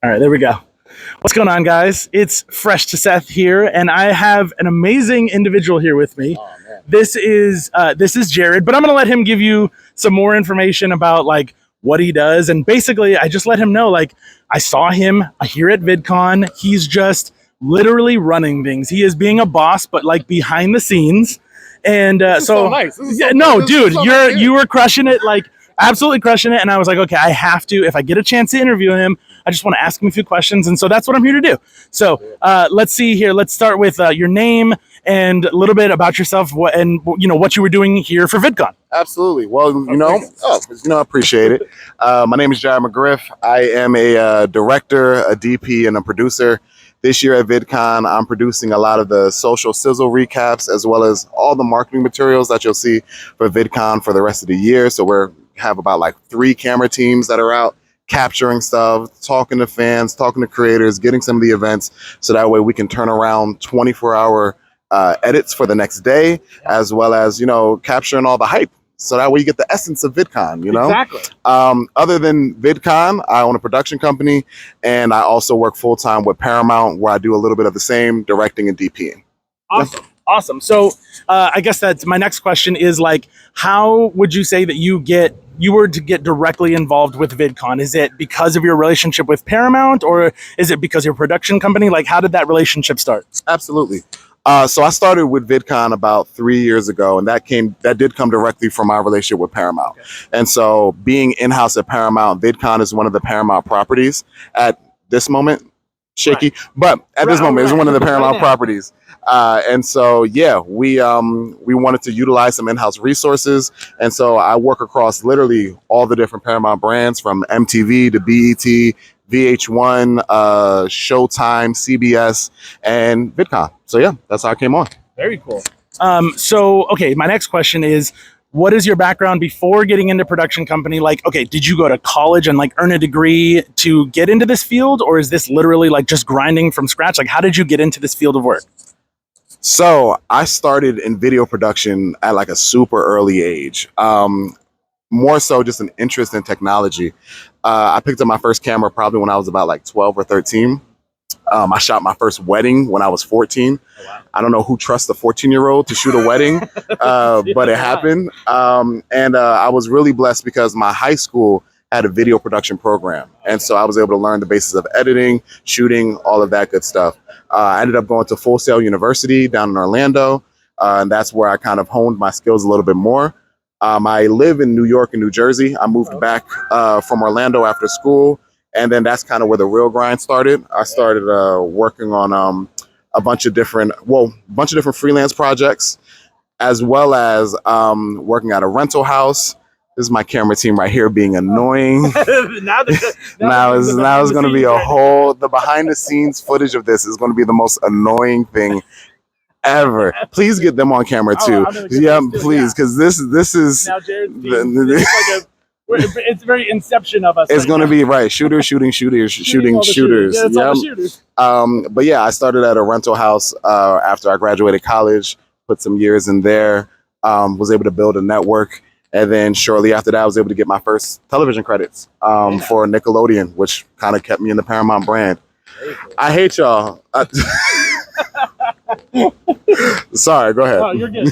All right, there we go. What's going on, guys? It's Fresh to Seth here, and I have an amazing individual here with me. Oh, man. This is Jared, but I'm going to let him give you some more information about like what he does, and basically, I just let him know like I saw him here at VidCon. He's just literally running things. He is being a boss, but like behind the scenes, and So nice. This is yeah, so no, good. This is dude, so nice. you were crushing it, like absolutely crushing it. And I was like, okay, I have to. If I get a chance to interview him, I just want to ask him a few questions, and so that's what I'm here to do. So let's see here. Let's start with your name and a little bit about yourself, and what you were doing here for VidCon. Absolutely. Well, I appreciate it. My name is Jared McGriff. I am a director, a DP, and a producer. This year at VidCon, I'm producing a lot of the social sizzle recaps, as well as all the marketing materials that you'll see for VidCon for the rest of the year. So we have about like 3 camera teams that are out capturing stuff, talking to fans, talking to creators, getting some of the events, so that way we can turn around 24-hour edits for the next day, as well as capturing all the hype. So that way you get the essence of VidCon, Exactly. Other than VidCon, I own a production company, and I also work full-time with Paramount, where I do a little bit of the same, directing and DPing. Awesome. Awesome. So I guess that's my next question is like, how would you say that you were to get directly involved with VidCon? Is it because of your relationship with Paramount, or is it because of your production company? Like, how did that relationship start? Absolutely. So I started with VidCon about 3 years ago, and that did come directly from my relationship with Paramount. Okay. And so being in-house at Paramount, VidCon is one of the Paramount properties at this moment. Shaky, right. But at this moment, it's one of the Paramount properties. And so, yeah, we wanted to utilize some in-house resources. And so I work across literally all the different Paramount brands, from MTV to BET, VH1, Showtime, CBS, and VidCon. So yeah, that's how I came on. Very cool. Okay, my next question is, what is your background before getting into production company? Like, okay, did you go to college and like earn a degree to get into this field, or is this literally like just grinding from scratch? Like, how did you get into this field of work? So I started in video production at like a super early age. More so just an interest in technology. I picked up my first camera probably when I was about like 12 or 13. I shot my first wedding when I was 14. Oh, wow. I don't know who trusts a 14-year-old to shoot a wedding, but it happened. I was really blessed because my high school had a video production program. And so I was able to learn the basis of editing, shooting, all of that good stuff. I ended up going to Full Sail University down in Orlando. And that's where I kind of honed my skills a little bit more. I live in New York and New Jersey. I moved back from Orlando after school, and then that's kind of where the real grind started. I started working on a bunch of different freelance projects, as well as working at a rental house. This is my camera team right here being annoying. now it's going to be the behind the scenes footage of this is going to be the most annoying thing ever. Please get them on camera too. Please, because this is now Jared, it's very inception of us. It's going to be right. Shooters shooting shooters. Yeah, shooters. But yeah, I started at a rental house after I graduated college. Put some years in there. Was able to build a network. And then shortly after that, I was able to get my first television credits for Nickelodeon, which kind of kept me in the Paramount brand. Cool. I hate y'all. Sorry, go ahead. Oh, you're good.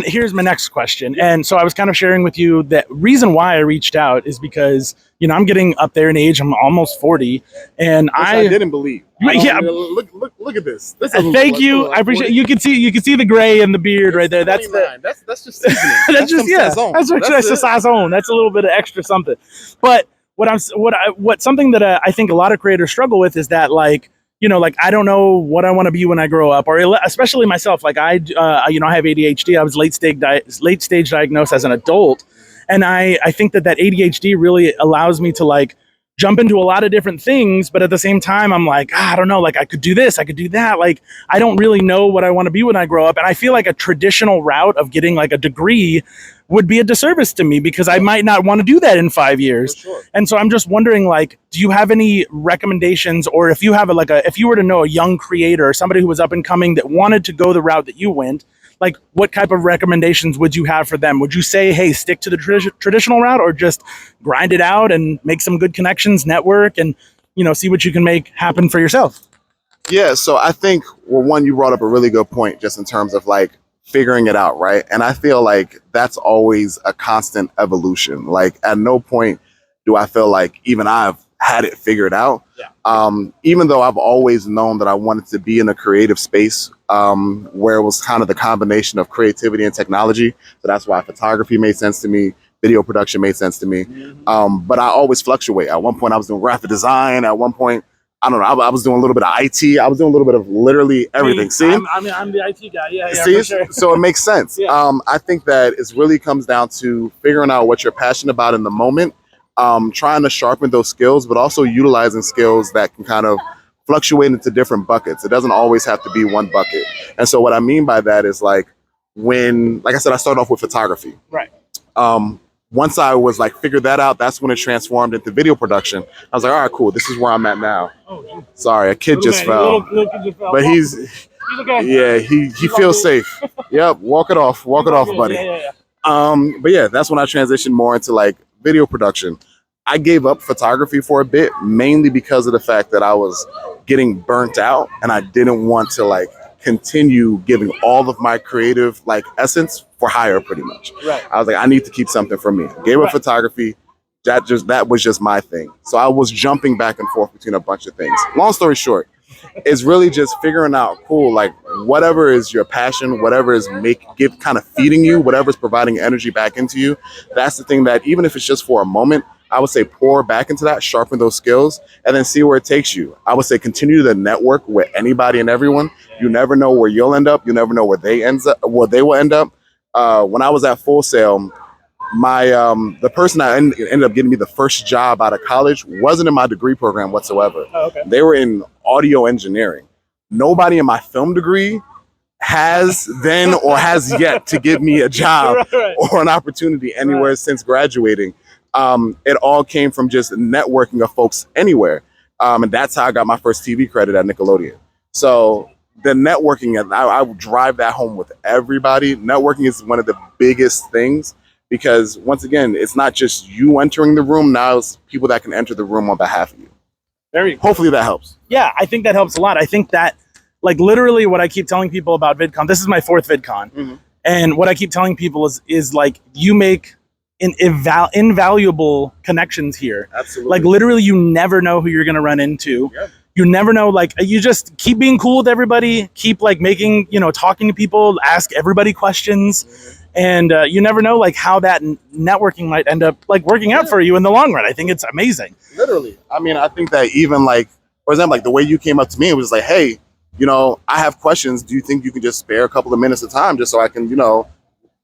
Here's my next question. And so I was kind of sharing with you that reason why I reached out is because, I'm getting up there in age. I'm almost 40. And I didn't believe. Yeah. Look at this. Thank you. I appreciate it. You can see the gray and the beard right there. That's just seasoning. That's just a sazon. That's a little bit of extra something. But something that I think a lot of creators struggle with is that like I don't know what I want to be when I grow up, or especially myself. Like I have ADHD. I was late stage diagnosed as an adult, and I think that ADHD really allows me to like jump into a lot of different things, but at the same time, I'm like, I don't know, like I could do this, I could do that. Like, I don't really know what I want to be when I grow up. And I feel like a traditional route of getting like a degree would be a disservice to me because I might not want to do that in 5 years. Sure. And so I'm just wondering, like, do you have any recommendations, or if you have if you were to know a young creator or somebody who was up and coming that wanted to go the route that you went, like what type of recommendations would you have for them? Would you say, hey, stick to the traditional route, or just grind it out and make some good connections, network, and see what you can make happen for yourself? Yeah, so I think, well, one, you brought up a really good point just in terms of like figuring it out, right? And I feel like that's always a constant evolution. Like at no point do I feel like even I've had it figured out. Yeah. Even though I've always known that I wanted to be in a creative space where it was kind of the combination of creativity and technology. So that's why photography made sense to me. Video production made sense to me. But I always fluctuate. At one point I was doing graphic design. At one point, I don't know, I was doing a little bit of IT. I was doing a little bit of literally everything. See? I'm the IT guy. Yeah, See? For sure. So it makes sense. Yeah. I think that it really comes down to figuring out what you're passionate about in the moment, trying to sharpen those skills, but also utilizing skills that can kind of fluctuate into different buckets. It doesn't always have to be one bucket. And so what I mean by that is like I said, I started off with photography. Right. Once I was like, figured that out, that's when it transformed into video production. I was like, all right, cool. This is where I'm at now. Oh, sorry, a kid just fell. Little kid just fell. But he's okay. Yeah, he feels safe. Yep, walk it off, buddy. Yeah. But yeah, that's when I transitioned more into like video production. I gave up photography for a bit, mainly because of the fact that I was getting burnt out and I didn't want to like continue giving all of my creative like essence for hire, pretty much. Right. I was like, I need to keep something for me. Gave up photography. That was just my thing. So I was jumping back and forth between a bunch of things. Long story short, it's really just figuring out, cool, like whatever is your passion, whatever is kind of feeding you, whatever is providing energy back into you. That's the thing that even if it's just for a moment, I would say pour back into that, sharpen those skills, and then see where it takes you. I would say continue to network with anybody and everyone. You never know where you'll end up. You never know where they will end up. When I was at Full Sail, the person that ended up getting me the first job out of college wasn't in my degree program whatsoever. Oh, okay. They were in audio engineering. Nobody in my film degree has then or has yet to give me a job or an opportunity anywhere since graduating. It all came from just networking of folks anywhere. And that's how I got my first TV credit at Nickelodeon. So the networking, I would drive that home with everybody. Networking is one of the biggest things because once again, it's not just you entering the room. Now it's people that can enter the room on behalf of you. Hopefully that helps. Yeah, I think that helps a lot. I think that like literally what I keep telling people about VidCon, this is my 4th VidCon. Mm-hmm. And what I keep telling people is like, you make invaluable connections here. Absolutely. Like literally you never know who you're going to run into. Yep. You never know, like you just keep being cool with everybody, keep like making, talking to people, ask everybody questions. Mm-hmm. And you never know like how that networking might end up like working out for you in the long run. I think it's amazing. Literally. I mean, I think that even like, for example, like the way you came up to me, it was like, hey, I have questions. Do you think you can just spare a couple of minutes of time just so I can,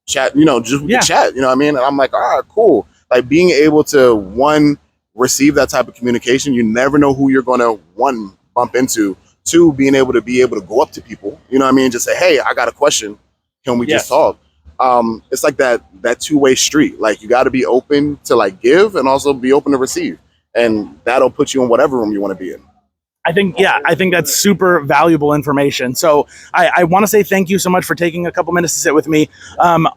chat, chat, what I mean? And I'm like, all right, cool. Like being able to, one, receive that type of communication, you never know who you're going to, one, bump into, two, being able to go up to people, just say, hey, I got a question. Can we just talk? It's like that two-way street. Like you got to be open to like give and also be open to receive. And that'll put you in whatever room you want to be in. I think that's super valuable information. So I want to say thank you so much for taking a couple minutes to sit with me.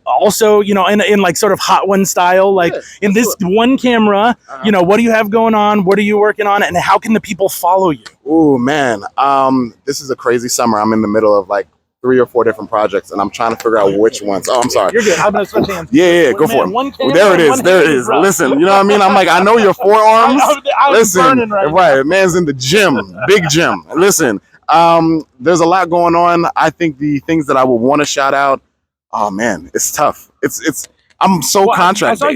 Also, in like sort of Hot One style, like in this one camera, what do you have going on? What are you working on? And how can the people follow you? Oh man. This is a crazy summer. I'm in the middle of like 3 or 4 different projects and I'm trying to figure out which ones. Oh, I'm sorry. You're good. I'm going to switch hands. Yeah, go for it. There it is. There it is. Listen, you know what I mean? I'm like, I know your forearms. Listen, right. Man's in the gym, big gym. Listen, there's a lot going on. I think the things that I would want to shout out, oh man, it's tough. I'm so contract based. I saw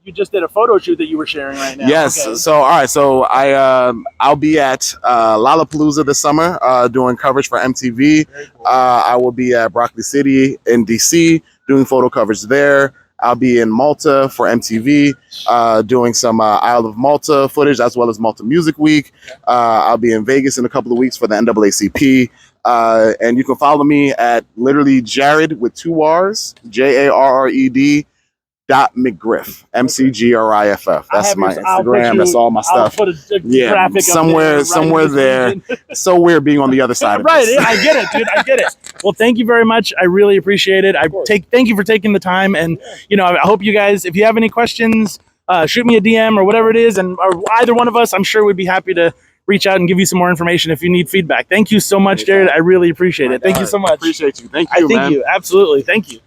you just did a photo shoot that you were sharing right now. Yes. Okay. So all right. So I'll be at Lollapalooza this summer doing coverage for MTV. Cool. I will be at Broccoli City in DC doing photo coverage there. I'll be in Malta for MTV doing some Isle of Malta footage as well as Malta Music Week. I'll be in Vegas in a couple of weeks for the NAACP. And you can follow me at literally Jared with 2 R's, JARRED McGriff, McGriff. That's my Instagram. That's all my I'll stuff. put a Yeah, graphic up somewhere there. So weird being on the other side of Right, this. I get it, dude. I get it. Well, thank you very much. I really appreciate it. Thank you for taking the time, and I hope you guys, if you have any questions, shoot me a DM or whatever it is, and or either one of us, I'm sure would be happy to reach out and give you some more information if you need feedback. Thank you so much, Jared. I really appreciate it. Thank you so much. Appreciate you. Thank you, man. Thank you. Absolutely. Thank you.